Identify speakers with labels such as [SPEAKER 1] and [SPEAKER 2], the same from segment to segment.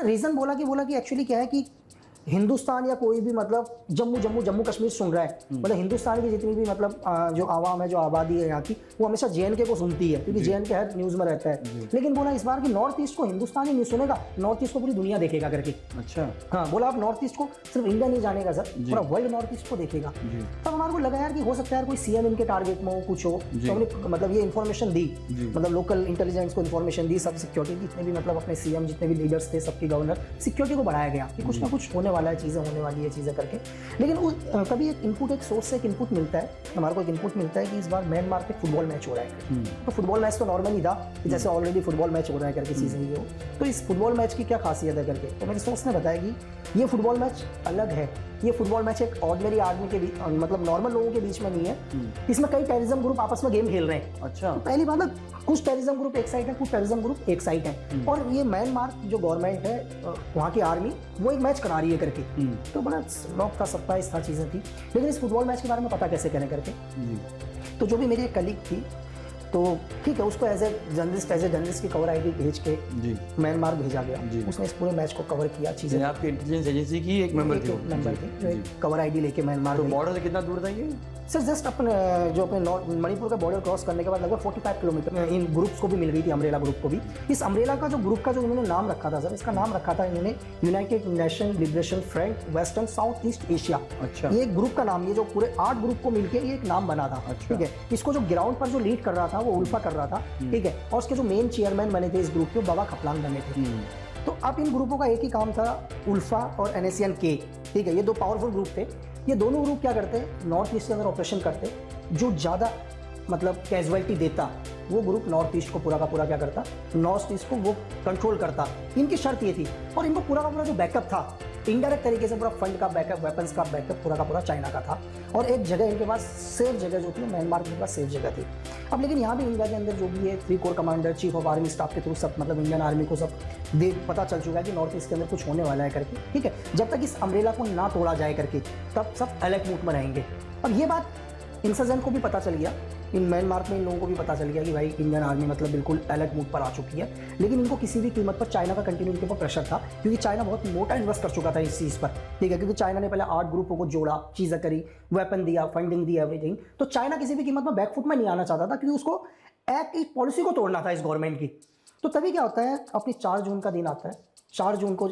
[SPEAKER 1] Sir reason बोला कि actually क्या है कि हिंदुस्तान या कोई भी मतलब जम्मू कश्मीर सुन रहा है, मतलब हिंदुस्तान की जितनी भी मतलब जो आवाम है, जो आबादी है यहाँ की, वो हमेशा जेएनके को सुनती है क्योंकि जेएनके हर न्यूज़ में रहता है। लेकिन बोला इस बार कि नॉर्थ ईस्ट को हिंदुस्तान ही नहीं सुनेगा, नॉर्थ ईस्ट को पूरी दुनिया देखेगा करके।
[SPEAKER 2] अच्छा।
[SPEAKER 1] हाँ, बोला आप नॉर्थ ईस्ट को सिर्फ इंडिया नहीं जानेगा सर, पूरा वर्ल्ड नॉर्थ ईस्ट को देखेगा। तब हमारे को लगा यार कि हो सकता है यार कोई सीएम इनके टारगेट में हो, कुछ हो, तो हमने मतलब ये इन्फॉर्मेशन दी, मतलब लोकल इंटेलिजेंस को इन्फॉर्मेशन दी, सब सिक्योरिटी जितने भी मतलब अपने सीएम जितने भी लीडर्स थे, सबके गवर्नर, सिक्योरिटी को बढ़ाया गया कि कुछ ना कुछ होने वाला है, चीज़ें होने वाली ये चीज़ें करके। लेकिन कभी एक इनपुट, एक सोर्स से एक इनपुट मिलता है, हमारे को एक इनपुट मिलता है कि इस बार म्यांमार पे फुटबॉल मैच हो रहा है। तो फुटबॉल मैच तो नॉर्मली था कि जैसे ऑलरेडी फुटबॉल मैच हो रहा है करके चीज़ें ये हो, तो इस फुटबॉल मैच की क्या खासियत है करके, तो मेरे सोर्स ने बताया कि ये फुटबॉल मैच अलग है। ये फुटबॉल मैच एक ऑर्डिनरी आदमी के बीच, मतलब नॉर्मल लोगों के बीच में नहीं है। इसमें कई टेररिज्म ग्रुप आपस में गेम खेल रहे हैं।
[SPEAKER 2] अच्छा।
[SPEAKER 1] तो पहली बात ना, कुछ टेररिज्म ग्रुप एक साइड है, कुछ टेररिज्म ग्रुप एक साइड है, और ये म्यांमार जो गवर्नमेंट है, वहाँ की आर्मी, वो एक मैच करा रही है करके। तो बड़ा लॉक था, सरप्राइज था, चीज़ें थी। लेकिन इस फुटबॉल मैच के बारे में पता कैसे करें करके, तो जो भी मेरी एक कलीग थी, तो ठीक है, उसको एज ए जर्नलिस्ट की कवर आईडी भेज के म्यांमार भेजा गया। उसने इस पूरे मैच को कवर किया। चीज़ें
[SPEAKER 2] आपकी इंटेलिजेंस एजेंसी की एक मेंबर थी
[SPEAKER 1] जो एक कवर आईडी लेके म्यांमार।
[SPEAKER 2] तो बॉर्डर से कितना दूर था ये
[SPEAKER 1] सर? जस्ट अपने जो अपने मणिपुर का बॉर्डर क्रॉस करने के बाद लगभग 45 किलोमीटर। इन ग्रुप्स को भी मिल गई थी, अम्ब्रेला ग्रुप को भी। इस अम्ब्रेला का जो ग्रुप का जो इन्होंने नाम रखा था सर, इसका नाम रखा था इन्होंने United nation liberation front western south east Asia.
[SPEAKER 2] अच्छा।
[SPEAKER 1] ये ग्रुप का नाम, ये जो पूरे 8 ग्रुप को मिलकर ये एक नाम बना था। ठीक है। इसको जो ग्राउंड पर जो लीड कर रहा था वो उल्फा कर रहा था। ठीक है। और उसके जो मेन चेयरमैन बने थे इस ग्रुप के, बाबा खपलांग बने थे। तो अब इन ग्रुपों का एक ही काम था, उल्फा और NACN-K। ठीक है, ये 2 पावरफुल ग्रुप थे। ये दोनों ग्रुप क्या करते हैं, नॉर्थ ईस्ट के अंदर ऑपरेशन करते, जो ज़्यादा मतलब कैजुअलिटी देता वो ग्रुप नॉर्थ ईस्ट को पूरा का पूरा क्या करता, नॉर्थ ईस्ट को वो कंट्रोल करता। इनकी शर्त ये थी, और इनको पूरा का पूरा जो बैकअप था, इनडायरेक्ट तरीके से पूरा फंड का बैकअप, वेपन्स का बैकअप पूरा का पूरा चाइना का था। और एक जगह इनके पास सेफ जगह जो थी, म्यांमार के पास सेफ जगह थी। अब लेकिन यहाँ भी इंडिया के अंदर जो भी है 3 core commander, chief of army staff के थ्रू सब मतलब इंडियन आर्मी को सब पता चल चुका है कि नॉर्थ ईस्ट के अंदर कुछ होने वाला है करके। ठीक है, जब तक इस अम्ब्रेला को ना तोड़ा जाए करके, तब सब अलर्ट मोड में रहेंगे। अब ये बात इंसर्जेंट को भी पता चल गया, इन म्यांमार में इन लोगों को भी पता चल गया कि भाई इंडियन आर्मी मतलब बिल्कुल अलर्ट मूड पर आ चुकी है। लेकिन इनको किसी भी कीमत पर चाइना का कंटिन्यू इनके ऊपर प्रेशर था, क्योंकि चाइना बहुत मोटा इन्वेस्ट कर चुका था इस चीज़ पर। ठीक है, क्योंकि चाइना ने पहले 8 ग्रुपों को जोड़ा, चीज़ें करी, वेपन दिया, फंडिंग दी, एवरीथिंग। तो चाइना किसी भी कीमत में बैकफुट में नहीं आना चाहता था, क्योंकि उसको एक पॉलिसी को तोड़ना था इस गवर्नमेंट की। तो तभी क्या होता है, अपनी 4 जून का दिन आता है। 4 जून को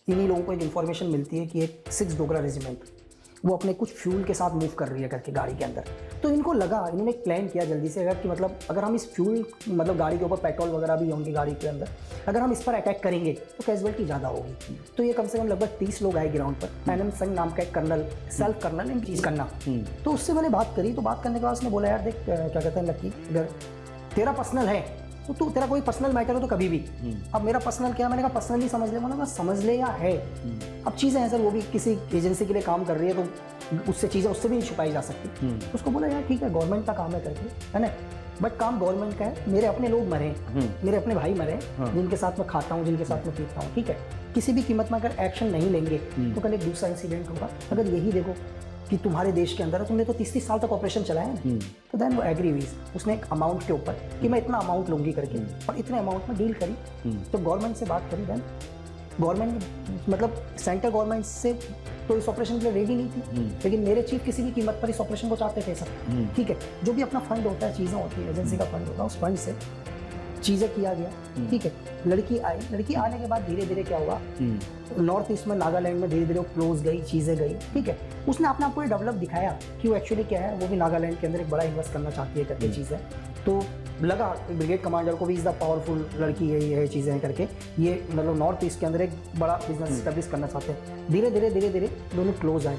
[SPEAKER 1] इन्हीं लोगों को एक इन्फॉर्मेशन मिलती है कि एक 6 डोगरा रेजिमेंट वो अपने कुछ फ्यूल के साथ मूव कर रही है करके गाड़ी के अंदर। तो इनको लगा, इन्होंने एक प्लान किया जल्दी से, अगर कि मतलब अगर हम इस फ्यूल मतलब गाड़ी के ऊपर पेट्रोल वगैरह भी होंगे गाड़ी के अंदर, अगर हम इस पर अटैक करेंगे तो कैजुअलिटी ज़्यादा होगी। तो ये कम से कम लगभग 30 लोग आए ग्राउंड पर। NM संग नाम का एक कर्नल, सेल्फ कर्नल इन चीज़ करना। तो उससे मैंने बात करी, तो बात करने के बाद उसने बोला यार देख क्या कहते हैं लकी, अगर तेरा पर्सनल है तो तू, तेरा कोई पर्सनल मैटर हो तो कभी भी। अब मेरा पर्सनल क्या, मैंने कहा पर्सनली समझ ले, मैंने कहा समझ ले या है। अब चीज़ें हैं सर, वो भी किसी एजेंसी के लिए काम कर रही है, तो उससे चीज़ें उससे भी नहीं छुपाई जा सकती। उसको बोला यार ठीक है, गवर्नमेंट का काम है करके, है ना, बट काम गवर्नमेंट का है। मेरे अपने लोग मरे, मेरे अपने भाई मरे, जिनके साथ मैं खाता हूँ, जिनके साथ मैं पीता हूँ। ठीक है, किसी भी कीमत में अगर एक्शन नहीं लेंगे तो कल एक दूसरा इंसिडेंट होगा। अगर यही देखो कि तुम्हारे देश के अंदर है, तुमने तो 30-30 साल तक ऑपरेशन चलाया है, तो देन वो एग्री हुई उसने एक अमाउंट के ऊपर कि मैं इतना अमाउंट लूंगी करके, और इतने अमाउंट में डील करी। तो गवर्नमेंट से बात करी, देन गवर्नमेंट मतलब सेंट्रल गवर्नमेंट से तो इस ऑपरेशन के लिए रेडी नहीं थी, लेकिन मेरे चीफ किसी भी कीमत पर इस ऑपरेशन को चाहते थे सर। ठीक है, जो भी अपना फंड होता है, चीज़ें होती है, एजेंसी का फंड होता है, उस फंड से चीज़ें किया गया। ठीक है, लड़की आई, लड़की आने के बाद धीरे धीरे क्या हुआ, नॉर्थ ईस्ट में नागालैंड में धीरे धीरे वो क्लोज गई, चीज़ें गई। ठीक है, उसने अपने आप को डेवलप दिखाया कि वो एक्चुअली क्या है, वो भी नागालैंड के अंदर एक बड़ा इन्वेस्ट करना चाहती है करके चीज़ें। तो लगा ब्रिगेड कमांडर को भी इज़ द पावरफुल लड़की है, ये चीज़ें करके ये मतलब नॉर्थ ईस्ट के अंदर एक बड़ा बिजनेस इस्टेब्लिश करना चाहते हैं। धीरे धीरे दोनों क्लोज आए,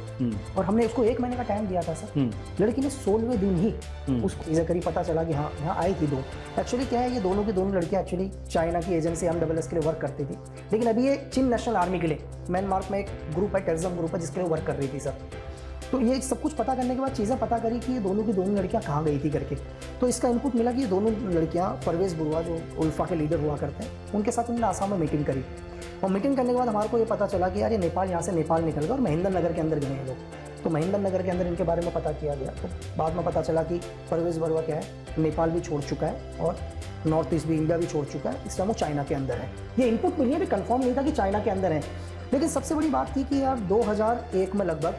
[SPEAKER 1] और हमने उसको 1 महीने का टाइम दिया था सर। लड़की ने 16वें दिन ही उसको चीज़ें करी, पता चला कि हाँ यहाँ आई थी 2। एक्चुअली क्या है, ये दोनों की दोनों लड़कियाँ एक्चुअली चाइना की एजेंसी MSS के लिए वर्क करती थी, लेकिन अभी ये चीन नेशनल आर्मी के लिए म्यांमार में एक ग्रुप है, टेररिज्म ग्रुप है, जिसके लिए वर्क कर रही थी सर। तो ये सब कुछ पता करने के बाद चीज़ें पता करी कि ये दोनों की दोनों लड़कियां कहाँ गई थी करके। तो इसका इनपुट मिला कि ये दोनों लड़कियां, परवेज बरुआ जो उल्फा के लीडर हुआ करते हैं, उनके साथ उन्होंने आसाम में मीटिंग करी। और मीटिंग करने के बाद हमारे को ये पता चला कि यार ये नेपाल, यहाँ से नेपाल निकल गया और महेंद्र नगर के अंदर गए हैं लोग। तो महेंद्र नगर के अंदर इनके बारे में पता किया गया। तो बाद में पता चला कि परवेज बरुआ क्या है, नेपाल भी छोड़ चुका है और नॉर्थ ईस्ट भी, इंडिया भी छोड़ चुका है, इस टाइम वो चाइना के अंदर है। ये इनपुट मिली है, अभी कंफर्म नहीं था कि चाइना के अंदर है। लेकिन सबसे बड़ी बात थी कि यार 2001 में लगभग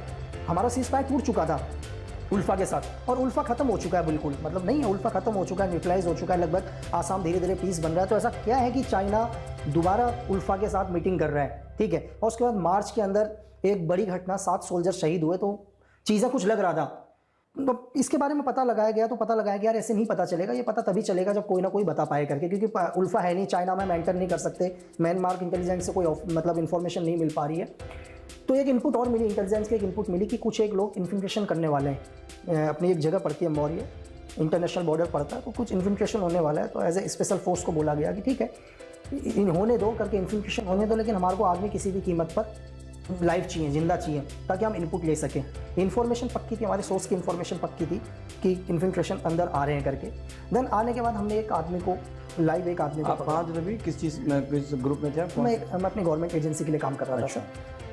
[SPEAKER 1] हमारा सीज़फायर टूट चुका था उल्फा के साथ, और उल्फा खत्म हो चुका है बिल्कुल, मतलब नहीं है, उल्फा खत्म हो चुका है, न्यूट्रलाइज हो चुका है लगभग। आसाम धीरे धीरे पीस बन रहा है। तो ऐसा क्या है कि चाइना दोबारा उल्फा के साथ मीटिंग कर रहा है, ठीक है। और उसके बाद मार्च के अंदर एक बड़ी घटना, 7 सोल्जर शहीद हुए, तो चीज़ें कुछ लग रहा था। तो इसके बारे में पता लगाया गया, तो पता लगाया गया यार ऐसे नहीं पता चलेगा, ये पता तभी चलेगा जब कोई ना कोई बता पाए करके, क्योंकि उल्फा है नहीं, चाइना में हम एंटर नहीं कर सकते, म्यांमार इंटेलिजेंस से कोई मतलब इन्फॉर्मेशन नहीं मिल पा रही है। तो एक इनपुट और मिली, इंटेलिजेंस की एक इनपुट मिली कि कुछ एक लोग इन्फिल्ट्रेशन करने वाले हैं। अपनी एक जगह पड़ती है मौर्य, इंटरनेशनल बॉर्डर पड़ता है, तो कुछ इन्फिल्ट्रेशन होने वाला है। तो एज ए स्पेशल फोर्स को बोला गया कि ठीक है होने दो करके, इन्फिल्ट्रेशन होने दो, लेकिन हमारे को आदमी किसी भी कीमत पर लाइव चाहिए, जिंदा चाहिए, ताकि हम इनपुट ले सकें। इन्फॉर्मेशन पक्की थी, हमारे सोर्स की इन्फॉर्मेशन पक्की थी कि इन्फिल्ट्रेशन अंदर आ रहे हैं करके। देन आने के बाद हमने एक आदमी को लाइव, एक आदमी को
[SPEAKER 2] आप कहाँ थे अभी, किस चीज़ में, किस ग्रुप में थे आप?
[SPEAKER 1] मैं अपनी गवर्नमेंट एजेंसी के लिए काम कर रहा था।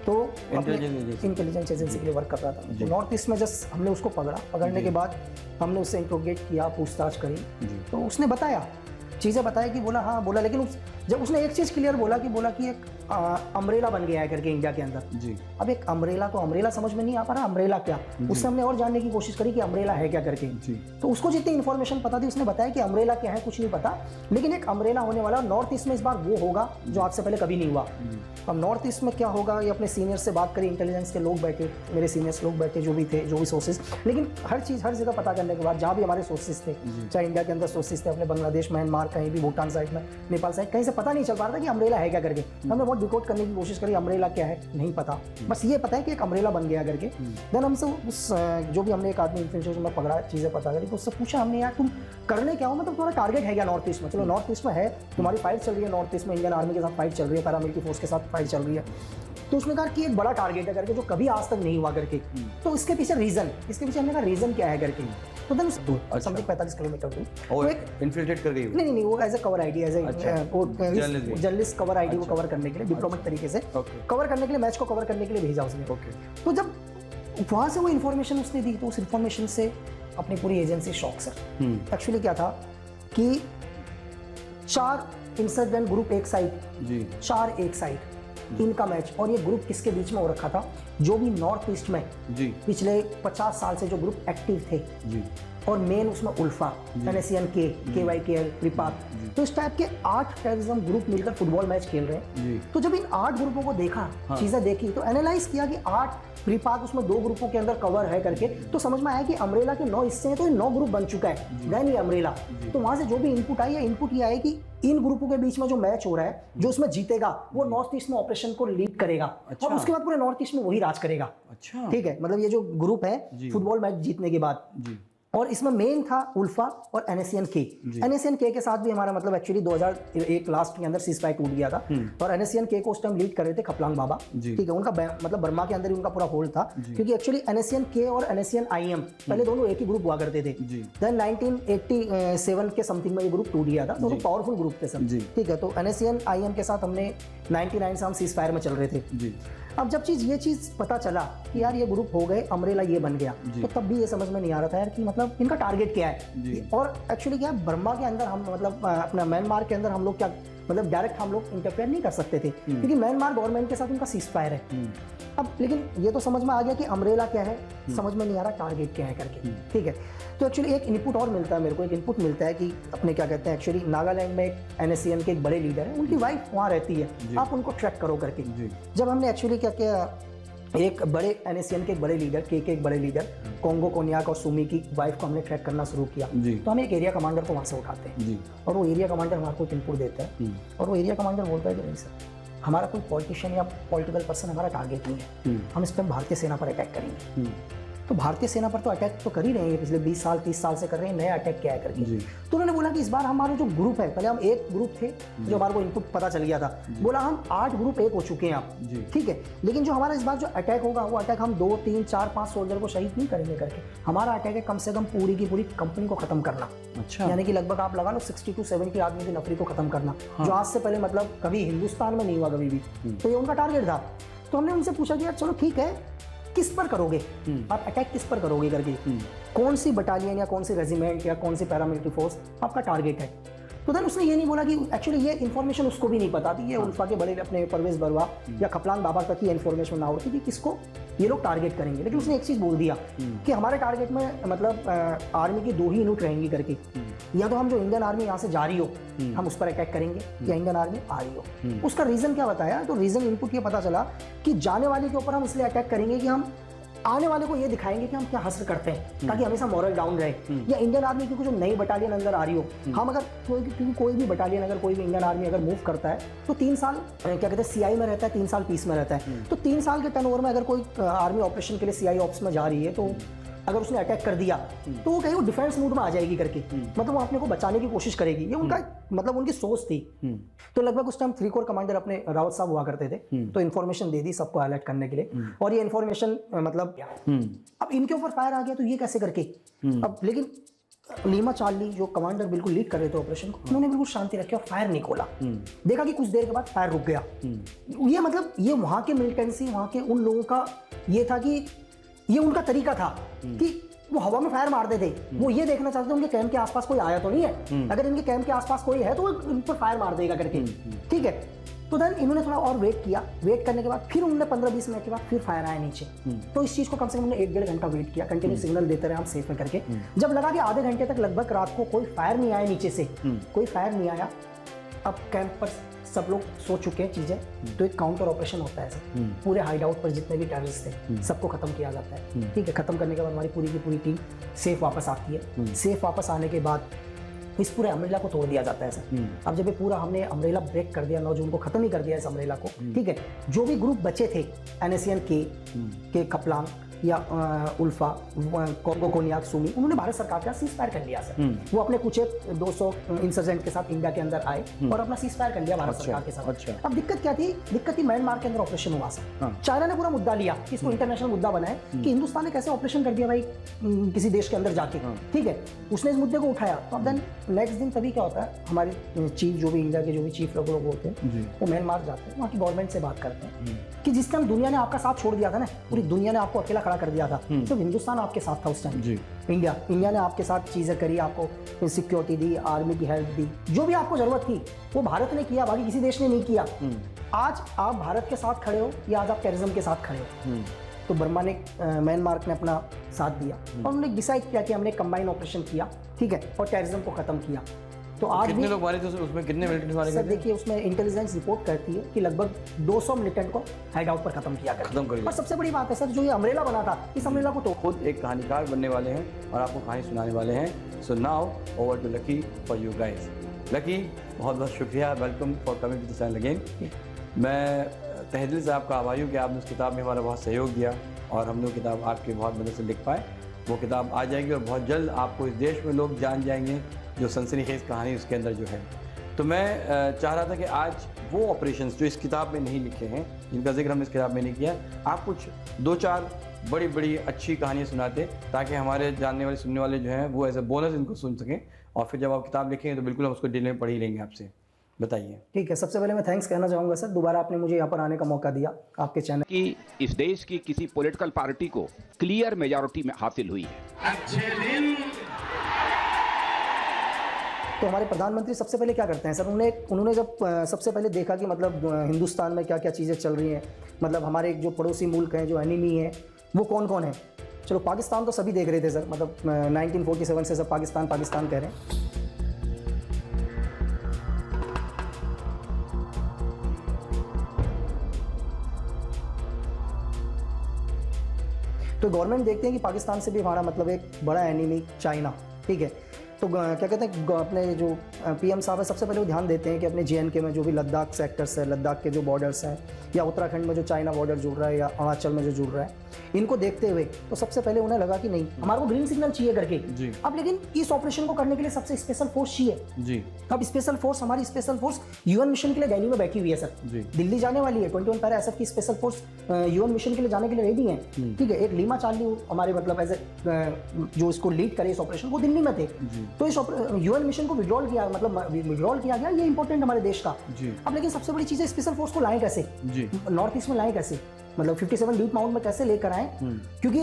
[SPEAKER 1] तो इंटेलिजेंस एजेंसी के लिए वर्क कर रहा था। तो नॉर्थ ईस्ट में जस्ट हमने उसको पकड़ने के बाद हमने उससे इंट्रोगेट किया, पूछताछ करी, तो उसने बताया, चीज़ें बताया कि बोला हाँ बोला, लेकिन जब उसने एक चीज़ क्लियर बोला कि एक अम्ब्रेला बन गया है करके इंडिया के अंदर जी। अब एक अम्ब्रेला, तो अम्ब्रेला समझ में नहीं आ पा रहा, अम्ब्रेला क्या। उससे हमने और जानने की कोशिश करी कि अम्ब्रेला है क्या करके जी। तो उसको जितनी इन्फॉर्मेशन पता थी उसने बताया कि अम्ब्रेला क्या है कुछ नहीं पता, लेकिन एक अम्ब्रेला होने वाला नॉर्थ ईस्ट में इस बार वो होगा जो आज से पहले कभी नहीं हुआ। अब नॉर्थ ईस्ट में क्या होगा, ये अपने सीनियर से बात करी, इंटेलिजेंस के लोग बैठे, मेरे सीनियर्स लोग बैठे जो भी थे, जो भी सोर्सेज, लेकिन हर चीज़ हर जगह पता करने के बाद, जहाँ भी हमारे सोर्सेज थे, चाहे इंडिया के अंदर सोर्सेज थे, अपने बांग्लादेश, म्यांमार, कहीं भी भूटान साइड में, नेपाल साइड, कहीं से पता नहीं चल पा रहा था कि अम्ब्रेला है क्या करके। हमने बहुत डिकोड करने की कोशिश करी, अम्ब्रेला क्या है नहीं पता, बस ये पता है कि एक अम्ब्रेला बन गया करके। देन हमसे उस जो भी हमने एक आदमी इन्फॉर्मेशन में पकड़ा, चीज़ें पता करी, तो उससे पूछा हमने यार तुम करने क्या हो, मतलब तुम्हारा टारगेट है क्या नॉर्थ ईस्ट में। चलो नॉर्थ ईस्ट में है, तुम्हारी फाइट चल रही है नॉर्थ ईस्ट में, इंडियन आर्मी के साथ फाइट चल रही है, पैरामिलिट्री फोर्स के साथ फाइट चल रही है, तो उसने कहा कि एक बड़ा टारगेट है करके जो कभी आज तक नहीं हुआ करके। तो इसके पीछे रीजन, इसके पीछे हमने कहा रीजन क्या है करके। तो देन दूर समथिंग 45 किलोमीटर दूर
[SPEAKER 2] और एक इन्फिल्ट्रेट कर गई।
[SPEAKER 1] नहीं वो as a cover ID, as a journalist cover ID वो कवर करने के लिए, डिप्लोमेट तरीके से कवर करने के लिए, मैच को कवर करने के लिए भेजा उसने। तो जब वहाँ से वो इन्फॉर्मेशन उसने दी, तो उस इन्फॉर्मेशन से अपनी पूरी एजेंसी शॉक सर। एक्चुअली क्या था कि 4 इंसर्जेंट ग्रुप एक साइड जी, 4 एक साइड, इनका मैच। और ये ग्रुप किसके बीच में हो रखा था, जो भी नॉर्थ ईस्ट में जी पिछले 50 साल से जो ग्रुप एक्टिव थे जी, और मेन उसमें उल्फा, NSCN KYKL, रिपाक, तो इस टाइप के 8 टेररिज्म ग्रुप मिलकर फुटबॉल मैच खेल रहे हैं। तो जब इन 8 ग्रुपों को देखा, चीजें देखी, तो एनालाइज किया कि 8 रिपाक उसमें 2 ग्रुपों के अंदर कवर है करके, तो समझ में आया कि अम्ब्रेला के 9 हिस्से हैं, तो ये 9 ग्रुप बन चुका है, देन ये अम्ब्रेला। तो वहां से जो भी इनपुट आई है, इनपुट ये आया कि इन ग्रुपों के बीच में जो मैच हो रहा है, जो उसमें जीतेगा वो नॉर्थ ईस्ट में ऑपरेशन को लीड करेगा। अच्छा। और उसके बाद पूरे नॉर्थ ईस्ट में वही राज करेगा। अच्छा। ठीक है, मतलब ये जो ग्रुप है फुटबॉल मैच जीतने के बाद जी। और इसमें मेन था उल्फा और NSCN के साथ भी हमारा मतलब एक्चुअली 2001 लास्ट के अंदर सीज़फायर टूट गया था, और NSCN को उस टाइम लीड कर रहे थे खपलांग बाबा, ठीक है। उनका मतलब बर्मा के अंदर ही उनका पूरा होल्ड था, क्योंकि एक्चुअली NSCN और NSCN IM पहले दोनों एक ही ग्रुप हुआ करते थे। देन 1987 के समथिंग में ये ग्रुप टूट गया था, दोनों पावरफुल ग्रुप थे सब, ठीक है। तो NSCN IM के साथ हमने 99 से हम सीज़फायर में चल रहे थे। अब जब ये चीज़ पता चला कि यार ये ग्रुप हो गए, अम्ब्रेला ये बन गया, तो तब भी ये समझ में नहीं आ रहा था यार कि मतलब इनका टारगेट क्या है। और एक्चुअली क्या है, बर्मा के अंदर हम मतलब अपना म्यांमार के अंदर हम लोग क्या मतलब डायरेक्ट हम लोग इंटरफेयर नहीं कर सकते थे, क्योंकि म्यांमार गवर्नमेंट के साथ उनका सीज़फायर है। अब लेकिन ये तो समझ में आ गया कि अम्ब्रेला क्या है, समझ में नहीं आ रहा टारगेट क्या है करके, ठीक है। तो एक्चुअली एक इनपुट और मिलता है मेरे को, एक इनपुट मिलता है कि अपने क्या कहते हैं, एक्चुअली नागालैंड में एक NSCN के एक बड़े लीडर हैं, उनकी वाइफ वहाँ रहती है, आप उनको ट्रैक करो करके। जब हमने एक्चुअली क्या किया, एक बड़े NSCN के एक बड़े लीडर के एक बड़े लीडर कोंगो कोन्याक और सुमी की वाइफ को हमने ट्रैक करना शुरू किया, तो हम एक एरिया कमांडर को वहाँ से उठाते हैं, और वो एरिया कमांडर हमारे को इनपुट देता है, और वो एरिया कमांडर बोलता है कि नहीं सर, हमारा कोई पॉलिटिशियन या पॉलिटिकल पर्सन हमारा टारगेट नहीं है, हम इस पर भारतीय सेना पर अटैक करेंगे। तो भारतीय सेना पर तो अटैक तो कर ही रहे हैं, पिछले 20 साल 30 साल से कर रहे हैं, नया अटैक क्या है करके। तो उन्होंने बोला कि इस बार हमारा जो ग्रुप है, पहले हम एक ग्रुप थे जो हमारे को इनपुट पता चल गया था, बोला हम 8 ग्रुप एक हो चुके हैं आप, ठीक है, लेकिन जो हमारा इस बार जो अटैक होगा, वो अटैक हम 2 3 4 5 सोल्जर को शहीद नहीं करेंगे करके, हमारा अटैक है कम से कम पूरी की पूरी कंपनी को खत्म करना। अच्छा। यानी कि लगभग आप लगा लो 60 to 70 आदमी की नफरी को खत्म करना, जो आज से पहले मतलब कभी हिंदुस्तान में नहीं हुआ कभी भी। तो ये उनका टारगेट था। तो हमने उनसे पूछा कि यार चलो ठीक है, किस पर करोगे आप अटैक, किस पर करोगे करके, कौन सी बटालियन या कौन सी रेजिमेंट या कौन सी पैरामिलिट्री फोर्स आपका टारगेट है। तो देन उसने ये नहीं बोला कि एक्चुअली ये इन्फॉर्मेशन उसको भी नहीं पता थी, ये उल्फा के बड़े अपने परवेज बरवा या खपलांग बाबा तक ही इन्फॉर्मेशन ना होती कि किसको ये लोग टारगेट करेंगे। लेकिन उसने एक चीज़ बोल दिया कि हमारे टारगेट में मतलब आर्मी की 2 ही यूनिट रहेंगी करके, या तो हम जो इंडियन आर्मी यहाँ से जा रही हो हम उस पर अटैक करेंगे, या इंडियन आर्मी आ रही हो। उसका रीज़न क्या बताया, तो रीज़न इनपुट ये पता चला कि जाने वाले के ऊपर हम इसलिए अटैक करेंगे कि हम आने वाले को ये दिखाएंगे कि हम क्या हासिल करते हैं, ताकि हमेशा मॉरल डाउन रहे। या इंडियन आर्मी की कुछ नई बटालियन अंदर आ रही हो, हम अगर क्योंकि कोई भी बटालियन अगर कोई भी इंडियन आर्मी अगर मूव करता है तो 3 साल क्या कहते हैं सीआई में रहता है, 3 साल पीस में रहता है। तो 3 साल के टर्नओवर में अगर कोई आर्मी ऑपरेशन के लिए सीआई ऑप्स में जा रही है, तो अगर उसने अटैक कर दिया तो वो कहीं वो डिफेंस मूड में आ जाएगी करके, मतलब वो अपने को बचाने की कोशिश करेगी। ये उनका मतलब उनकी सोच थी। तो लगभग उस टाइम 3 कोर कमांडर अपने रावत साहब हुआ करते थे, तो इन्फॉर्मेशन दे दी सबको अलर्ट करने के लिए, और ये इन्फॉर्मेशन मतलब अब इनके ऊपर फायर आ गया, तो ये कैसे करके अब, लेकिन लीमा चार्ली जो कमांडर बिल्कुल लीड कर रहे थे ऑपरेशन को, उन्होंने बिल्कुल शांति रखी और फायर नहीं खोला। देखा कि कुछ देर के बाद फायर रुक गया। ये मतलब ये वहां के मिलिटेंसी, वहां के उन लोगों का ये था कि ये उनका तरीका था कि वो हवा में फायर मारते थे, वो ये देखना चाहते थे उनके कैंप के आसपास कोई आया तो नहीं है, अगर इनके कैंप के आसपास कोई है तो वो इन पर फायर मार देगा करके, ठीक है। तो देन इन्होंने थोड़ा और वेट किया, वेट करने के बाद फिर उन्होंने 15-20 मिनट के बाद फिर फायर आया नीचे। तो इस चीज को कम से कम हमने 1-1.5 घंटा वेट किया, कंटिन्यू सिग्नल देते रहे हम सेफ में करके। जब लगा कि आधे घंटे तक लगभग रात को कोई फायर नहीं आया नीचे से, कोई फायर नहीं आया, अब कैंप पर सब लोग सो चुके हैं चीजें, तो एक काउंटर ऑपरेशन होता है सर, पूरे हाइड आउट पर जितने भी टेररिस्ट थे सबको खत्म किया जाता है, ठीक है। खत्म करने के बाद हमारी पूरी की पूरी टीम सेफ वापस आती है। सेफ वापस आने के बाद इस पूरे अम्ब्रेला को तोड़ दिया जाता है सर। अब जब ये पूरा हमने अम्ब्रेला ब्रेक कर दिया, 9 जून को खत्म ही कर दिया इस अम्ब्रेला को, ठीक है। जो भी ग्रुप बचे थे NACN के खपलांग या उल्फा, कॉन्गो कोनियाक, सुमी, उन्होंने भारत सरकार का सीज फायर कर लिया सर। वो अपने कुछ 200 इंसर्जेंट के साथ इंडिया के अंदर आए और अपना सीज फायर कर लिया भारत सरकार के साथ। अब दिक्कत क्या थी, दिक्कत थी म्यांमार के अंदर ऑपरेशन हुआ सर। चाइना ने पूरा मुद्दा लिया, इसको इंटरनेशनल मुद्दा बनाया कि हिंदुस्तान ने कैसे ऑपरेशन कर दिया भाई किसी देश के अंदर जाके, ठीक है। उसने इस मुद्दे को उठाया। तो अब देन नेक्स्ट दिन तभी क्या होता है, हमारे चीफ जो भी इंडिया के जो भी चीफ लोग होते हैं वो म्यांमार जाते हैं, वहाँ की गवर्नमेंट से बात करते हैं कि जिस टाइम दुनिया ने आपका साथ छोड़ दिया था ना, पूरी दुनिया ने आपको अकेला खड़ा कर दिया था, तो हिंदुस्तान आपके साथ था उस टाइम। इंडिया ने आपके साथ चीजें करी, आपको सिक्योरिटी दी, आर्मी की हेल्प दी, जो भी आपको जरूरत थी वो भारत ने किया, बाकी किसी देश ने नहीं किया। आज आप भारत के साथ खड़े हो या आज आप टेररिज्म के साथ खड़े हो। तो बर्मा ने, म्यांमार ने अपना साथ दिया और उन्होंने डिसाइड किया कि हमने कंबाइन ऑपरेशन किया, ठीक है, और टेररिज्म को खत्म किया। तो आज
[SPEAKER 2] कितने लोग मारे थे उसमें, कितने मिलिटेंट मारे गए?
[SPEAKER 1] सर देखिए, उसमें इंटेलिजेंस रिपोर्ट करती है कि लगभग 200 मिलिटेंट को हाइड आउट पर खत्म किया गया। और सबसे बड़ी बात है सर, जो ये अम्ब्रेला बना था, इस अम्ब्रेला को तो
[SPEAKER 2] खुद एक कहानीकार बनने वाले हैं और आपको कहानी सुनाने वाले हैं। So now over to Lucky for you guys. Lucky, बहुत बहुत शुक्रिया, welcome for coming to the channel again. मैं तहे दिल से आपका आभारी हूँ कि आपने उस किताब में हमारा बहुत सहयोग दिया और हम लोग किताब आपकी बहुत मदद से लिख पाए। वो किताब आ जाएगी और बहुत जल्द आपको इस देश में लोग जान जाएंगे जो सनसनीखेज कहानी उसके अंदर जो है। तो मैं चाह रहा था कि आज वो ऑपरेशंस जो इस किताब में नहीं लिखे हैं, जिनका जिक्र हमने इस किताब में नहीं किया, आप कुछ 2-4 बड़ी बड़ी अच्छी कहानियाँ सुनाते, ताकि हमारे जानने वाले सुनने वाले जो हैं वो एज ए बोनस इनको सुन सकें, और फिर जब आप किताब लिखेंगे तो बिल्कुल हम उसको डिटेल में पढ़ ही लेंगे आपसे। बताइए।
[SPEAKER 1] ठीक है, सबसे पहले मैं थैंक्स कहना चाहूँगा सर, दोबारा आपने मुझे यहाँ पर आने का मौका दिया आपके चैनल
[SPEAKER 3] कि इस देश की किसी पॉलिटिकल पार्टी को क्लियर मेजॉरिटी में हासिल हुई है।
[SPEAKER 4] अच्छे दिन।
[SPEAKER 1] तो हमारे प्रधानमंत्री सबसे पहले क्या करते हैं सर, उन्होंने जब सबसे पहले देखा कि मतलब हिंदुस्तान में क्या क्या चीज़ें चल रही हैं, मतलब हमारे जो पड़ोसी मुल्क हैं, जो एनिमी हैं, वो कौन कौन है। चलो, पाकिस्तान तो सभी देख रहे थे सर, मतलब 1947 से सब पाकिस्तान पाकिस्तान कह रहे हैं। तो गवर्नमेंट देखते हैं कि पाकिस्तान से भी हमारा मतलब एक बड़ा एनिमी चाइना, ठीक है। तो क्या कहते हैं, अपने जो PM साहब है, सबसे पहले वो ध्यान देते हैं कि अपने JNK में जो भी लद्दाख सेक्टर्स है, लद्दाख के जो बॉर्डर्स हैं, या उत्तराखंड में जो चाइना बॉर्डर जुड़ रहा है, या अरुणाचल में जो जुड़ रहा है, इनको देखते हुए तो सबसे पहले उन्हें लगा कि नहीं, हमारे को ग्रीन सिग्नल चाहिए करके
[SPEAKER 2] जी।
[SPEAKER 1] अब लेकिन इस ऑपरेशन को करने के लिए सबसे स्पेशल फोर्स चाहिए
[SPEAKER 2] जी।
[SPEAKER 1] अब स्पेशल फोर्स, हमारी स्पेशल फोर्स UN मिशन के लिए दिल्ली में बैठी हुई है सर
[SPEAKER 2] जी।
[SPEAKER 1] दिल्ली जाने वाली है। 21 पैरा SF की स्पेशल फोर्स UN मिशन के लिए जाने के लिए रेडी है, ठीक है। एक लीमा चार्ली हमारे मतलब एज जो इसको लीड करे इस ऑपरेशन, वो दिल्ली में थे। तो इस UN मिशन को विड्रॉल किया, मतलब विड्रॉल किया गया, ये इंपॉर्टेंट हमारे देश का। अब लेकिन सबसे बड़ी चीज़ है, स्पेशल फोर्स को लाएं कैसे, नॉर्थ ईस्ट में लाएं कैसे, मतलब 57 डीप माउंट में कैसे लेकर आए, क्योंकि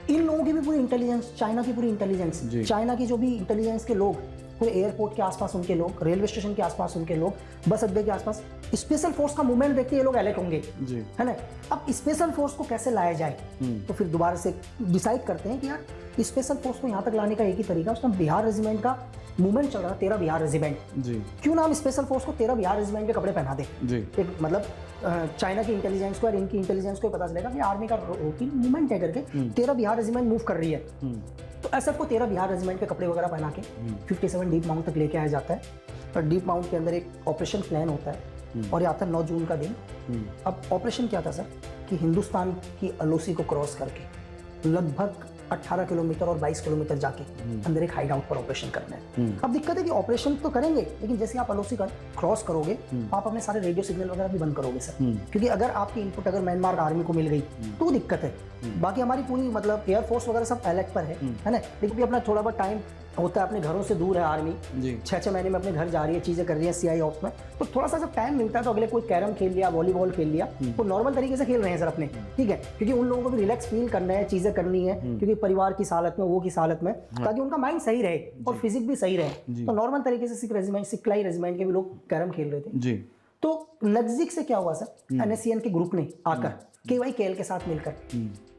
[SPEAKER 1] इन लोगों की भी पूरी इंटेलिजेंस, चाइना की पूरी इंटेलिजेंस, चाइना की जो भी इंटेलिजेंस के लोग पूरे एयरपोर्ट के आसपास उनके लोग, रेलवे स्टेशन के आसपास उनके लोग, बस अड्डे के आसपास। स्पेशल फोर्स का मूवमेंट देखते ये लोग अलर्ट होंगे,
[SPEAKER 2] जी,
[SPEAKER 1] है ना। अब स्पेशल फोर्स को कैसे लाया जाए, तो फिर दोबारा से डिसाइड करते हैं कि यार स्पेशल फोर्स को यहाँ तक लाने का एक ही तरीका, उस टाइम बिहार रेजिमेंट का मूवमेंट चल रहा, 13 बिहार रेजिमेंट,
[SPEAKER 2] जी,
[SPEAKER 1] क्यों ना हम स्पेशल फोर्स को 13 बिहार रेजिमेंट के कपड़े पहना दें।
[SPEAKER 2] जी,
[SPEAKER 1] एक मतलब चाइना की इंटेलिजेंस को और इनकी इंटेलिजेंस को पता चलेगा कि आर्मी का रूटीन मूवमेंट है करके 13 बिहार रेजिमेंट मूव कर रही है। तो एसएफ को 13 बिहार रेजिमेंट के कपड़े वगैरह पहना के 57 डीप माउंट तक लेके आया जाता है। और डीप माउंट के अंदर एक ऑपरेशन प्लान होता है और ये आता है 9 जून का दिन। अब ऑपरेशन क्या था सर कि हिंदुस्तान की एलओसी को क्रॉस करके लगभग 18 किलोमीटर और 22 किलोमीटर जाके अंदर एक हाइड आउट पर ऑपरेशन करना है। अब दिक्कत है कि ऑपरेशन तो करेंगे, लेकिन जैसे आप एलओसी क्रॉस करोगे आप अपने सारे रेडियो सिग्नल वगैरह भी बंद करोगे सर, क्योंकि अगर आपकी इनपुट अगर म्यांमार आर्मी को मिल गई तो दिक्कत है। बाकी हमारी पूरी मतलब एयरफोर्स वगैरह सब अलर्ट पर है ना, लेकिन भी अपना थोड़ा बहुत टाइम होता है, अपने घरों से दूर है आर्मी, 6-6 महीने में अपने घर जा रही है, चीज़ें कर रही है सीआई ऑप्स में, तो थोड़ा सा जब टाइम मिलता है तो अगले कोई कैरम खेल लिया, वॉलीबॉल खेल लिया, वो नॉर्मल तरीके से खेल रहे हैं सर अपने, ठीक है, क्योंकि उन लोगों को भी रिलैक्स फील करना है, चीज़ें करनी है, क्योंकि परिवार की हालत में, वो की हालत में, ताकि उनका माइंड सही रहे और फिजिक भी सही रहे। तो नॉर्मल तरीके से सिखलाई रेजिमेंट के भी लोग कैरम खेल रहे थे जी। तो नजदीक से क्या हुआ सर, एनएससीएन के ग्रुप ने आकर KYKL के साथ मिलकर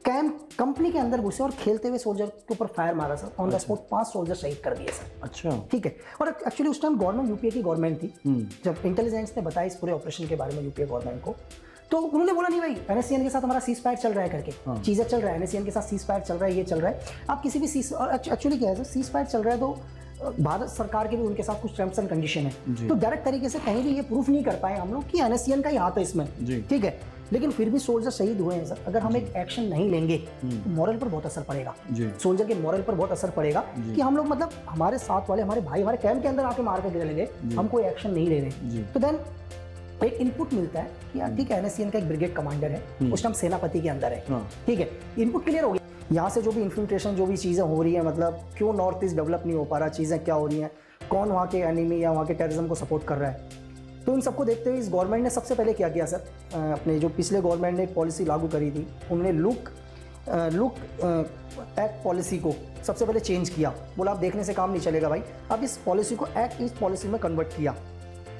[SPEAKER 1] कैंप कंपनी के अंदर घुसे और खेलते हुए सोल्जर के ऊपर फायर मारा sir. On the spot 5 soldier शहीद कर दिए सर। अच्छा, ठीक है। और एक्चुअली उस टाइम गवर्नमेंट यूपीए की गवर्नमेंट थी। जब इंटेलिजेंस ने बताया इस पूरे ऑपरेशन के बारे में यूपीए गवर्नमेंट को, तो उन्होंने बोला नहीं भाई एनएससीएन के साथ हमारा सीज फायर चल रहा है करके, चीजें चल रहा है, एनएससीएन के साथ सीज फायर चल रहा है, ये चल रहा है। आप किसी भी सीज, और एक्चुअली क्या है सर, सीज फायर चल रहा है तो भारत सरकार के भी उनके साथ कुछ टर्म्स एंड कंडीशन है, तो डायरेक्ट तरीके से कहीं भी ये प्रूफ नहीं कर पाए हम लोग कि एनएससीएन का ही हाथ है इसमें, ठीक है। लेकिन फिर भी सोल्जर शहीद हुए हैं सर। अगर हम एक एक्शन नहीं लेंगे तो मॉरल पर बहुत असर पड़ेगा, सोल्जर के मॉरल पर बहुत असर पड़ेगा कि हम लोग मतलब हमारे साथ वाले हमारे भाई हमारे कैंप के अंदर आके मार के चले गए, हम कोई एक्शन नहीं ले रहे। तो देन एक इनपुट मिलता है कि यार ठीक है, एनएससीएन का एक ब्रिगेड कमांडर है, उस टाइम सेनापति के अंदर है, ठीक है, इनपुट क्लियर हो गया। यहाँ से जो भी इन्फिल्ट्रेशन जो भी चीज़ें हो रही है, मतलब क्यों नॉर्थ ईस्ट डेवलप नहीं हो पा रहा, चीज़ें क्या हो रही हैं, कौन वहाँ के एनिमी या वहाँ के टेररिज्म को सपोर्ट कर रहा है, तो इन सबको देखते हुए इस गवर्नमेंट ने सबसे पहले क्या किया सर, अपने जो पिछले गवर्नमेंट ने एक पॉलिसी लागू करी थी, उन्होंने लुक एक्ट पॉलिसी को सबसे पहले चेंज किया। बोला अब देखने से काम नहीं चलेगा भाई, अब इस पॉलिसी को एक्ट ईस्ट पॉलिसी में कन्वर्ट किया।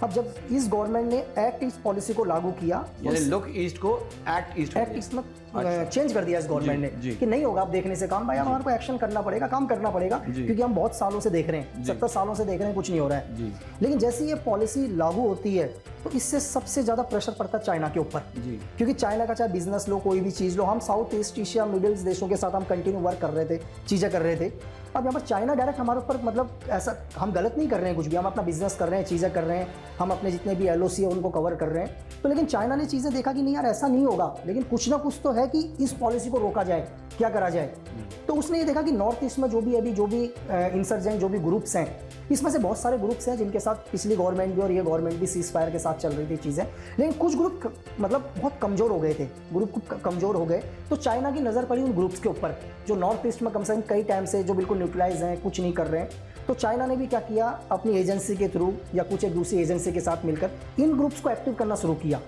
[SPEAKER 1] अब जब इस गवर्नमेंट ने एक्ट ईस्ट पॉलिसी को लागू किया,
[SPEAKER 2] यानी लुक ईस्ट को एक्ट ईस्ट
[SPEAKER 1] में चेंज कर दिया इस गवर्नमेंट ने कि नहीं होगा अब देखने से काम, भाई अब हमारे को एक्शन करना पड़ेगा, काम करना पड़ेगा, क्योंकि हम बहुत सालों से देख रहे हैं, 70 सालों से देख रहे हैं, कुछ नहीं हो रहा है। लेकिन जैसे ये पॉलिसी लागू होती है तो इससे सबसे ज्यादा प्रेशर पड़ता है चाइना के ऊपर, क्योंकि चाइना का चाहे बिजनेस लो, कोई भी चीज लो, हम साउथ ईस्ट एशिया मिडिल देशों के साथ हम कंटिन्यू वर्क कर रहे थे, चीजें कर रहे थे। अब यहाँ पर चाइना डायरेक्ट हमारे ऊपर मतलब ऐसा, हम गलत नहीं कर रहे हैं कुछ भी, हम अपना बिजनेस कर रहे हैं, चीज़ें कर रहे हैं, हम अपने जितने भी LOC है उनको कवर कर रहे हैं। तो लेकिन चाइना ने चीज़ें देखा कि नहीं यार ऐसा नहीं होगा, लेकिन कुछ ना कुछ तो है कि इस पॉलिसी को रोका जाए, क्या करा जाए। तो उसने ये देखा कि नॉर्थ ईस्ट में जो भी अभी जो भी इंसर्जेंट जो भी ग्रुप्स हैं, इसमें से बहुत सारे ग्रुप्स हैं जिनके साथ पिछली गवर्नमेंट भी और ये गवर्नमेंट भी सीज फायर के साथ चल रही थी चीज़ें, लेकिन कुछ ग्रुप मतलब बहुत कमज़ोर हो गए थे, ग्रुप कमज़ोर हो गए। तो चाइना की नज़र पड़ी उन ग्रुप्स के ऊपर जो नॉर्थ ईस्ट में कम से कम कई टाइम से जो बिल्कुल न्यूट्रलाइज हैं, कुछ नहीं कर रहे हैं। तो चाइना ने भी क्या किया, अपनी एजेंसी के थ्रू या कुछ एक दूसरी एजेंसी के साथ मिलकर इन ग्रुप्स को एक्टिव करना शुरू किया।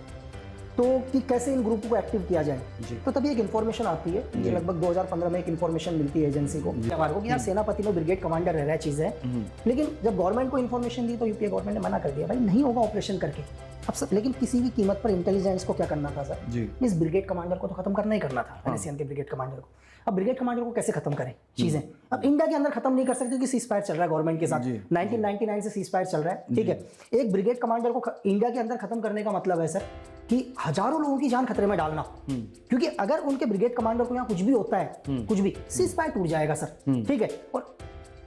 [SPEAKER 1] तो कि कैसे इन ग्रुप को एक्टिव किया जाए, तो तभी एक इन्फॉर्मेशन आती है, ये लगभग 2015 में एक इन्फॉर्मेशन मिलती है एजेंसी को हमारे को कि यार सेनापति में ब्रिगेड कमांडर रह रहा है चीज़ है। लेकिन जब गवर्नमेंट को इन्फॉर्मेशन दी तो यूपीए गवर्नमेंट ने मना कर दिया, भाई नहीं होगा ऑपरेशन करके। अब सब, लेकिन किसी भी कीमत पर इंटेलिजेंस को क्या करना था सर, इस ब्रिगेड कमांडर को तो खत्म करना ही करना था, एनएससीएन के ब्रिगेड कमांडर को। अब ब्रिगेड कमांडर को कैसे खत्म करें चीजें, अब इंडिया के अंदर खत्म नहीं कर सकते क्योंकि सीज फायर चल रहा है गवर्नमेंट के साथ, 1999 से सीज फायर चल रहा है, ठीक है। एक ब्रिगेड कमांडर को इंडिया के अंदर खत्म करने का मतलब है सर कि हजारों लोगों की जान खतरे में डालना, क्योंकि अगर उनके ब्रिगेड कमांडर को यहाँ कुछ भी होता है, कुछ भी, सीज फायर टूट जाएगा सर, ठीक है। और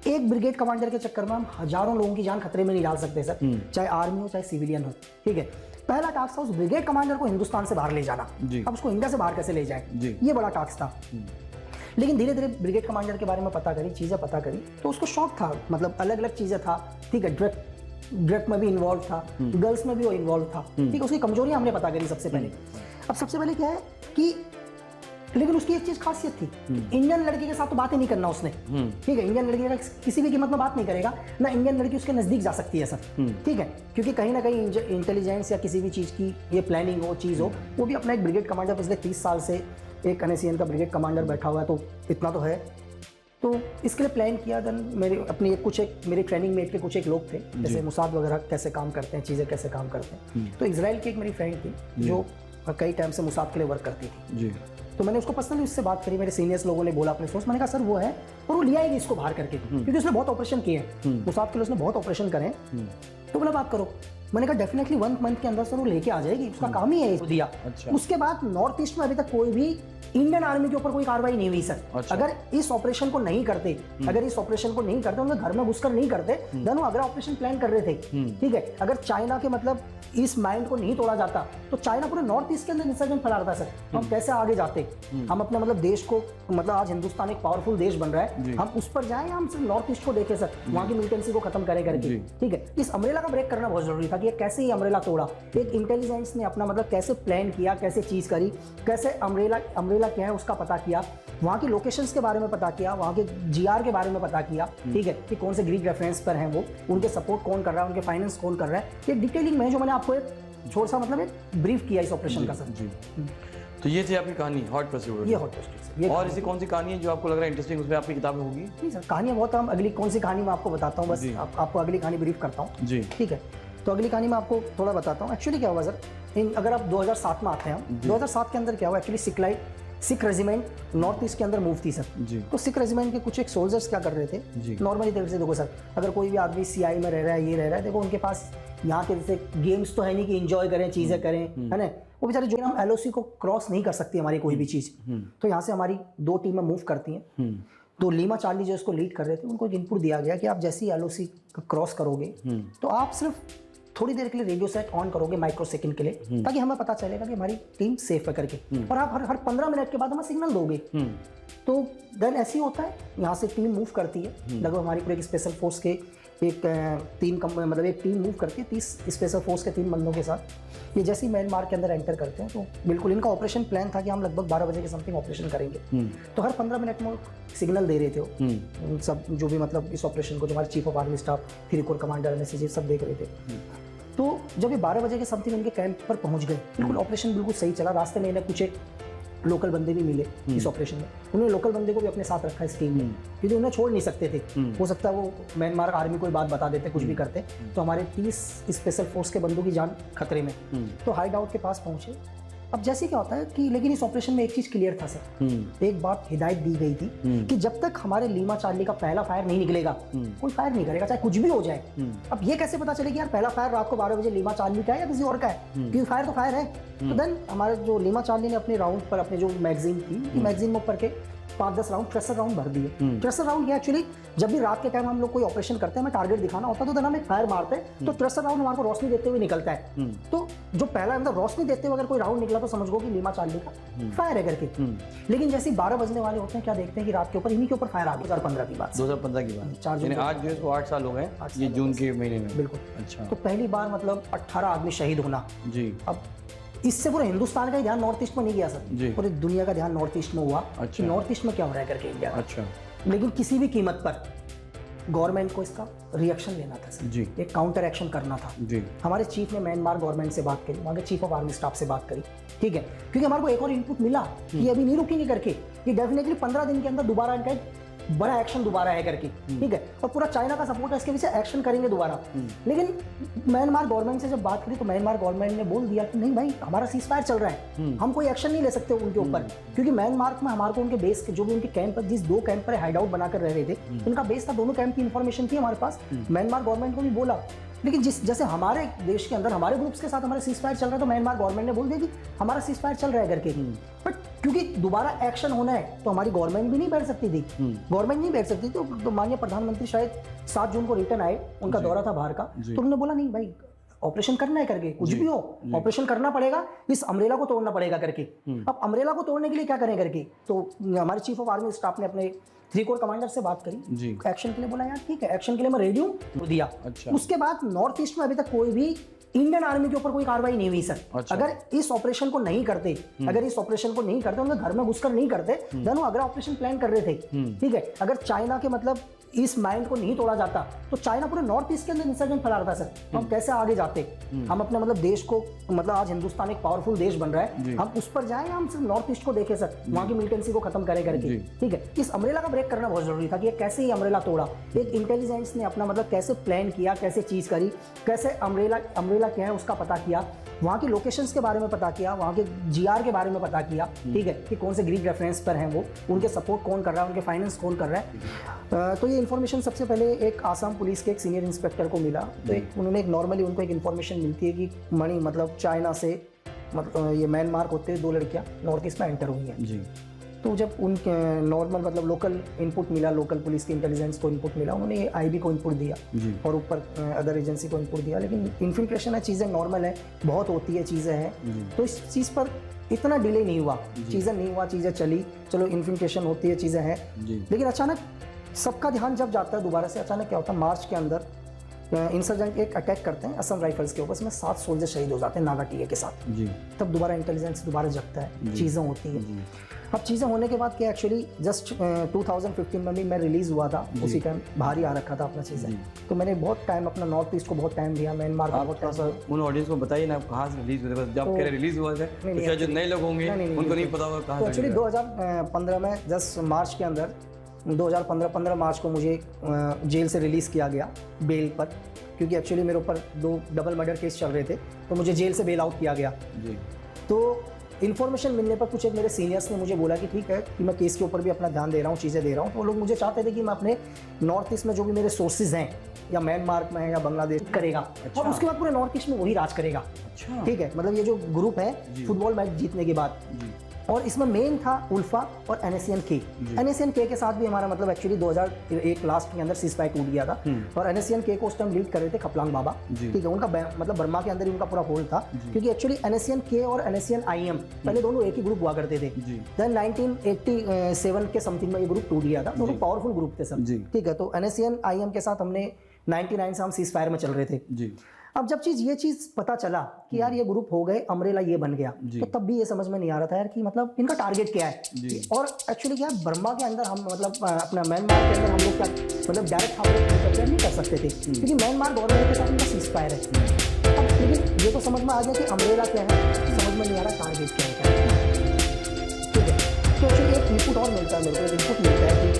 [SPEAKER 1] एक ब्रिगेड कमांडर के चक्कर में हम हजारों लोगों की जान खतरे में नहीं डाल सकते सर, चाहे आर्मी हो चाहे सिविलियन हो, ठीक है। पहला टास्क था उस ब्रिगेड कमांडर को हिंदुस्तान से बाहर ले जाना, अब उसको इंडिया से बाहर कैसे ले जाए, ये बड़ा टास्क था। लेकिन धीरे धीरे ब्रिगेड कमांडर के बारे में पता करी, चीज़ें पता करी, तो उसको शौक था, मतलब अलग अलग चीज़ें था, ठीक है। ड्रग में भी इन्वॉल्व था, गर्ल्स में भी वो इन्वॉल्व था, ठीक है। उसकी कमजोरियां हमने पता करी सबसे पहले। अब सबसे पहले क्या है कि, लेकिन उसकी एक चीज खासियत थी, इंडियन लड़की के साथ तो बात ही नहीं करना उसने, ठीक है। इंडियन लड़की का किसी भी कीमत में बात नहीं करेगा ना, इंडियन लड़की उसके नजदीक जा सकती है सर, ठीक है। क्योंकि कहीं ना कहीं इंटेलिजेंस या किसी भी चीज की ये प्लानिंग हो, चीज हो, वो भी अपना एक ब्रिगेड कमांडर पिछले 30 साल से एक एनएससीएन का ब्रिगेड कमांडर बैठा हुआ है, तो इतना तो है। तो इसके लिए प्लान किया। देन मेरे अपनी एक मेरे ट्रेनिंग मेट के कुछ एक लोग थे, जैसे मुसाद वगैरह कैसे काम करते हैं, चीज़ें कैसे काम करते हैं। तो इजराइल की एक मेरी फ्रेंड थी जो कई टाइम से मुसाद के लिए वर्क करती थी
[SPEAKER 2] जी।
[SPEAKER 1] तो मैंने उसको पर्सनली उससे बात करी। मेरे सीनियर्स लोगों ने बोला अपने सोर्स, मैंने कहा सर वो है और वो लिया ही इसको बाहर करके, क्योंकि उसने बहुत ऑपरेशन किए हैं मुसाद के लिए, उसने बहुत ऑपरेशन करे हैं। तो बोला बात करो। मैंने कहा डेफिनेटली 1 मंथ के अंदर सर वो लेके आ जाएगी, उसका काम ही है इसको दिया।
[SPEAKER 2] अच्छा।
[SPEAKER 1] उसके बाद नॉर्थ ईस्ट में अभी तक कोई भी इंडियन आर्मी के ऊपर कोई कार्रवाई नहीं हुई सर।
[SPEAKER 2] अच्छा।
[SPEAKER 1] अगर इस ऑपरेशन को नहीं करते, उनके घर में घुसकर नहीं करते, देन वो अगला ऑपरेशन प्लान कर रहे थे। ठीक है, अगर चाइना के मतलब इस माइंड को नहीं तोड़ा जाता तो चाइना पूरे नॉर्थ ईस्ट के अंदर इंसर्जेंट फैला रहा था सर। हम कैसे आगे जाते, हम अपने मतलब देश को, मतलब आज हिंदुस्तान एक पावरफुल देश बन रहा है, हम उस पर जाएं, हम सिर्फ नॉर्थ ईस्ट को देखें सर, वहां की मिलिटेंसी को खत्म करें करके। ठीक है, इस अम्ब्रेला का ब्रेक करना बहुत जरूरी था कि कैसे ये अम्ब्रेला तोड़ा। एक इंटेलिजेंस ने अपना मतलब कैसे प्लान किया, कैसे चीज करी, कैसे अम्ब्रेला क्या है उसका पता किया, वहाँ की लोकेशंस के बारे में पता किया, वहाँ के जीआर के बारे में पता किया। ठीक है, कि कौन से ग्रीक रेफरेंस पर हैं वो, उनके सपोर्ट कौन कर रहा है, उनके फाइनेंस कौन कर रहा है, ये डिटेलिंग में जो मैंने आपको एक छोटा सा मतलब एक ब्रीफ किया इस ऑपरेशन का सर।
[SPEAKER 2] जी। तो ये थी आपकी कहानी हॉट परस्यूट।
[SPEAKER 1] ये हॉट परस्यूट।
[SPEAKER 2] और ऐसी कौन सी कहानी है जो आपको लग रहा है इंटरेस्टिंग, उसमें आपकी किताब में होगी?
[SPEAKER 1] नहीं सर, कहानियाँ बहुत, हम अगली कौन सी कहानी मैं आपको बताता हूँ, बस आपको अगली कहानी ब्रीफ करता हूँ
[SPEAKER 2] जी।
[SPEAKER 1] ठीक है, तो अगली कहानी मैं आपको थोड़ा बताता हूँ। एक्चुअली क्या हुआ सर, अगर आप 2007 में आते हैं, 2007 के अंदर क्या हुआ actually, Sikh regiment north east के अंदर मूव थी सर
[SPEAKER 2] जी।
[SPEAKER 1] तो सिख रेजिमेंट के कुछ एक सोल्जर्स क्या कर रहे थे, नॉर्मली तरीके से देखो सर, अगर कोई भी आदमी सीआई में रह रहा है, ये रह रहा है, देखो उनके पास यहाँ के जैसे गेम्स तो है नहीं कि एंजॉय करें, चीज़ें करें, है ना। वो बेचारे जो हम एलओसी को क्रॉस नहीं कर सकती हमारी कोई भी चीज़, तो यहाँ से हमारी 2 टीमें मूव करती हैं। तो लीमा चार्ली जो इसको लीड कर रहे थे, उनको एक इनपुट दिया गया कि आप जैसे ही एलओसी क्रॉस करोगे तो आप सिर्फ थोड़ी देर के लिए रेडियो सेट ऑन करोगे माइक्रो सेकंड के लिए, ताकि हमें पता चलेगा कि हमारी टीम सेफ है करके, और आप हर 15 मिनट के बाद हमें सिग्नल दोगे। तो देन ऐसे ही होता है, यहाँ से टीम मूव करती है, लगभग हमारी पूरे स्पेशल फोर्स के एक टीम मूव करती है 30 स्पेशल फोर्स के 3 बंदों के साथ। ये जैसे ही म्यांमार के अंदर एंटर करते हैं तो बिल्कुल इनका ऑपरेशन प्लान था कि हम लगभग 12 बजे के समथिंग ऑपरेशन करेंगे। तो हर 15 मिनट में सिग्नल दे रहे थे वो सब, जो भी मतलब इस ऑपरेशन को, जो हमारे chief of army staff, 3 core commander, messages सब देख रहे थे। तो जब ये 12 बजे के समथिंग उनके कैंप पर पहुंच गए, बिल्कुल ऑपरेशन बिल्कुल सही चला। रास्ते में इन्हें कुछ एक लोकल बंदे भी मिले इस ऑपरेशन में, उन्होंने लोकल बंदे को भी अपने साथ रखा इस टीम में, क्योंकि उन्हें छोड़ नहीं सकते थे। हो सकता है वो म्यांमार आर्मी कोई बात बता देते, कुछ भी करते, तो हमारे 30 स्पेशल फोर्स के बंदों की जान खतरे में। तो हाइड आउट के पास पहुंचे। अब जैसे क्या होता है कि, लेकिन इस ऑपरेशन में एक चीज क्लियर था सर, एक बात हिदायत दी गई थी कि जब तक हमारे लीमा चार्ली का पहला फायर नहीं निकलेगा, कोई फायर नहीं करेगा, चाहे कुछ भी हो जाए। अब ये कैसे पता चले कि यार पहला फायर रात को 12 बजे लीमा चार्ली का है या किसी और का है, क्योंकि फायर तो फायर है। तो देन हमारे जो लीमा चार्ली ने अपने राउंड पर, अपने जो मैगजीन थी, मैगजीन में ऊपर के 5-10 राउंड ट्रेसर राउंड भर दिए। ट्रेसर राउंड ये एक्चुअली जब भी रात के टाइम हम लोग कोई ऑपरेशन करते हैं, हमें टारगेट दिखाना होता है, तो हम एक फायर मारते हैं, तो ट्रेसर राउंड हमारे को रोशनी देते हुए निकलता है। तो जो पहला अंदर रोशनी देते हुए अगर कोई राउंड निकला तो समझ गो कि लीमा चार्ली का फायर है करके। लेकिन जैसे 12 बजने वाले होते हैं, क्या देखते हैं कि रात के ऊपर, इन्हीं के ऊपर फायर आ गया। 2015 की बात,
[SPEAKER 2] 2015 की बात,
[SPEAKER 1] 4 जून।
[SPEAKER 2] आज जो है 8 साल हो गए, ये जून के महीने में।
[SPEAKER 1] बिल्कुल।
[SPEAKER 2] अच्छा।
[SPEAKER 1] तो पहली बार मतलब 18 आदमी शहीद होना
[SPEAKER 2] जी।
[SPEAKER 1] अब इससे पूरे हिंदुस्तान का ही ध्यान नॉर्थ ईस्ट में नहीं गया सर, पूरी दुनिया का ध्यान नॉर्थ ईस्ट में हुआ।
[SPEAKER 2] अच्छा।
[SPEAKER 1] कि नॉर्थ ईस्ट में क्या हो रहा है करके इंडिया।
[SPEAKER 2] अच्छा।
[SPEAKER 1] लेकिन किसी भी कीमत पर गवर्नमेंट को इसका रिएक्शन लेना था सर
[SPEAKER 2] जी।
[SPEAKER 1] एक काउंटर एक्शन करना था जी। हमारे चीफ ने म्यांमार गवर्नमेंट से बात करी, वहाँ के चीफ ऑफ आर्मी स्टाफ से बात करी, ठीक है, क्योंकि हमारे को एक और इनपुट मिला कि अभी नहीं रुकेंगे करके, कि डेफिनेटली 15 दिन के अंदर दोबारा इनका बड़ा एक्शन दोबारा है करके, ठीक है, और पूरा चाइना का सपोर्ट है, इसके पीछे एक्शन करेंगे दोबारा। लेकिन म्यांमार गवर्नमेंट से जब बात करी तो म्यांमार गवर्नमेंट ने बोल दिया कि नहीं भाई, हमारा सीज फायर चल रहा है, हम कोई एक्शन नहीं ले सकते उनके ऊपर, क्योंकि म्यांमार में हमारे को उनके बेस के जो भी उनके कैंप, जिस 2 कैंप पर हाइड आउट बनाकर रह रहे थे, उनका बेस था, दोनों कैंप की इन्फॉर्मेशन थी हमारे पास। म्यांमार गवर्नमेंट को भी बोला, लेकिन जैसे हमारे देश के अंदर हमारे ग्रुप्स के साथ हमारा सीज फायर चल रहा है, तो म्यांमार गवर्नमेंट ने बोल दिया कि हमारा सीज फायर चल रहा है करके। बट क्योंकि दोबारा एक्शन होना है तो हमारी गवर्नमेंट भी नहीं बैठ सकती थी, गवर्नमेंट नहीं बैठ सकती। तो माननीय प्रधानमंत्री शायद 7 जून को रिटर्न आए, उनका दौरा था बाहर का, तो उन्होंने बोला नहीं भाई, ऑपरेशन करना है करके, कुछ भी हो ऑपरेशन करना पड़ेगा, इस अम्ब्रेला को तोड़ना पड़ेगा करके। अब अम्ब्रेला को तोड़ने के लिए क्या करें करके, तो हमारे चीफ ऑफ आर्मी स्टाफ ने अपने 3 कोर कमांडर से बात करी, एक्शन के लिए बोला यार ठीक है, एक्शन के लिए मैं रेडी हूँ, दिया। अच्छा। उसके बाद नॉर्थ ईस्ट में अभी तक कोई भी इंडियन आर्मी के ऊपर कोई कार्रवाई नहीं हुई सर।
[SPEAKER 2] अच्छा।
[SPEAKER 1] अगर इस ऑपरेशन को नहीं करते, उनके घर में घुसकर नहीं करते, देन वो अगला ऑपरेशन प्लान कर रहे थे, ठीक है। अगर चाइना के मतलब इस माइंड को नहीं तोड़ा जाता तो चाइना पूरे नॉर्थ ईस्ट के अंदर इंसर्जेंट फैला रहा था सर। तो हम कैसे आगे जाते, हम अपने मतलब देश को, मतलब आज हिंदुस्तान एक पावरफुल देश बन रहा है, हम उस पर जाएं, हम सिर्फ नॉर्थ ईस्ट को देखें सर, वहां की मिलिटेंसी को खत्म करे करके, ठीक है। इस अम्ब्रेला का ब्रेक करना बहुत जरूरी था कि ये कैसे ही अम्ब्रेला तोड़ा, एक इंटेलिजेंस ने अपना मतलब कैसे प्लान किया, कैसे चीज करी, कैसे अम्ब्रेला क्या है उसका पता किया, वहाँ की लोकेशंस के बारे में पता किया, वहाँ के जीआर के बारे में पता किया, ठीक है, कि कौन से ग्रीक रेफरेंस पर हैं वो, उनके सपोर्ट कौन कर रहा है, उनके फाइनेंस कौन कर रहा है। तो ये इन्फॉर्मेशन सबसे पहले एक आसाम पुलिस के एक सीनियर इंस्पेक्टर को मिला। तो उन्होंने नॉर्मली उनको एक इन्फॉर्मेशन मिलती है कि मणि मतलब चाइना से मतलब ये म्यांमार होते 2 लड़कियाँ नॉर्थ ईस्ट में एंटर हुई हैं जी। तो जब उनके नॉर्मल मतलब लोकल इनपुट मिला, लोकल पुलिस की इंटेलिजेंस को इनपुट मिला, उन्होंने आईबी को इनपुट दिया और ऊपर अदर एजेंसी को इनपुट दिया। लेकिन इन्फिल्ट्रेशन है, चीज़ें नॉर्मल है, बहुत होती है चीज़ें हैं, तो इस चीज़ पर इतना डिले नहीं हुआ, चीज़ें चली, चलो इन्फिल्ट्रेशन होती है, चीज़ें हैं। लेकिन अचानक सबका ध्यान जब जाता है दोबारा से, अचानक क्या होता है, मार्च के अंदर इंसर्जेंट एक अटैक करते हैं असम राइफल्स के ऊपर, उसमें 7 सोल्जर शहीद हो जाते हैं नागा टीए के साथ जी। तब दोबारा इंटेलिजेंस दोबारा जगता है, चीज़ें होती हैं। अब चीज़ें होने के बाद क्या एक्चुअली जस्ट 2015 में भी मैं रिलीज़ हुआ था, उसी टाइम बाहर ही आ रखा था अपना चीज़ें, तो मैंने बहुत टाइम अपना नॉर्थ ईस्ट को बहुत टाइम दिया, म्यांमार को बहुत टाइम।
[SPEAKER 2] उन ऑडियंस को बताइए ना कहाँ से रिलीज हुए थे, जब कह रहे रिलीज हुआ था, शायद जो नए लोग होंगे उनको नहीं पता होगा कहाँ से।
[SPEAKER 1] एक्चुअली 2015 में जस्ट मार्च के अंदर 2015 मार्च को मुझे जेल से रिलीज़ किया गया बेल पर, क्योंकि एक्चुअली मेरे ऊपर 2 डबल मर्डर केस चल रहे थे, तो मुझे जेल से बेल आउट किया गया जी। तो इन्फॉर्मेशन मिलने पर कुछ एक मेरे सीनियर्स ने मुझे बोला कि ठीक है कि मैं केस के ऊपर भी अपना ध्यान दे रहा हूँ, चीज़ें दे रहा हूँ। तो वो लोग मुझे चाहते थे कि मैं अपने नॉर्थ ईस्ट में जो भी मेरे सोर्सेज हैं, या म्यांमार में है या बांग्लादेश करेगा, अच्छा। और उसके बाद पूरे नॉर्थ ईस्ट में वही राज करेगा, अच्छा। ठीक है, मतलब ये जो ग्रुप है फुटबॉल मैच जीतने के बाद, और इसमें मेन था उल्फा और NSCN के साथ भी हमारा मतलब एक्चुअली 2001 लास्ट के अंदर सीजफायर टूट गया था, और NSCN के को उस टाइम लीड कर रहे थे खपलांग बाबा, ठीक है। उनका मतलब बर्मा के अंदर ही उनका पूरा होल्ड था, क्योंकि एक्चुअली NSCN के और NSCN IM पहले दोनों एक ही ग्रुप हुआ करते थे। देन 1987 के समथिंग में ये ग्रुप टूट गया था, दोनों पावरफुल ग्रुप थे सब, ठीक है। तो NSCN IM के साथ हमने 99 से हम सीजफायर में चल रहे थे। अब जब ये चीज पता चला कि यार ये ग्रुप हो गए, अम्ब्रेला ये बन गया, तो तब भी ये समझ में नहीं आ रहा था यार कि मतलब इनका टारगेट क्या है। और एक्चुअली क्या है, बर्मा के अंदर हम मतलब अपना म्यांमार के अंदर हम लोग क्या मतलब डायरेक्ट हम लोग नहीं कर सकते थे, क्योंकि म्यांमार गवर्नमेंट के साथ उनका सीजफायर है। अब लेकिन ये तो समझ में आ गया कि अम्ब्रेला क्या है, समझ में नहीं आ रहा टारगेट क्या है, ठीक है। तो एक्चुअली एक इनपुट और मिलता है मेरे को, एक इनपुट मिलता है कि